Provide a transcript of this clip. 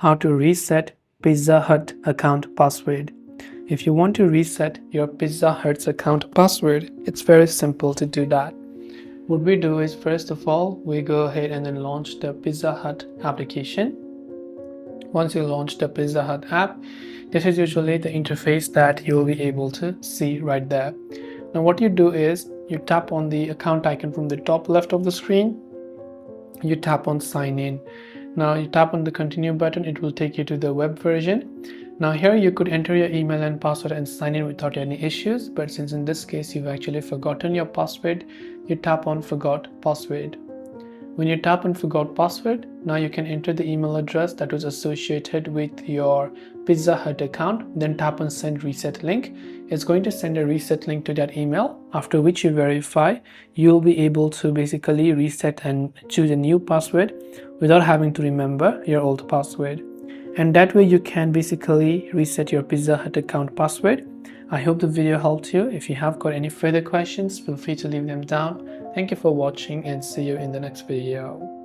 How to reset Pizza Hut account password. If you want to reset your Pizza Hut's account password, it's very simple to do that. What we do is, first of all, we go ahead and then launch the Pizza Hut application. Once you launch the Pizza Hut app, this is usually the interface that you'll be able to see right there. Now what you do is, you tap on the account icon from the top left of the screen. You tap on sign in. Now you tap on the continue button, it will take you to the web version. Now here you could enter your email and password and sign in without any issues, but since in this case you've actually forgotten your password, you tap on forgot password. When you tap on forgot password, now you can enter the email address that was associated with your Pizza Hut account, then tap on send reset link. It's going to send a reset link to that email, after which you verify. You'll be able to basically reset and choose a new password without having to remember your old password. And that way you can basically reset your Pizza Hut account password. I hope the video helped you. If you have got any further questions, feel free to leave them down. Thank you for watching and see you in the next video.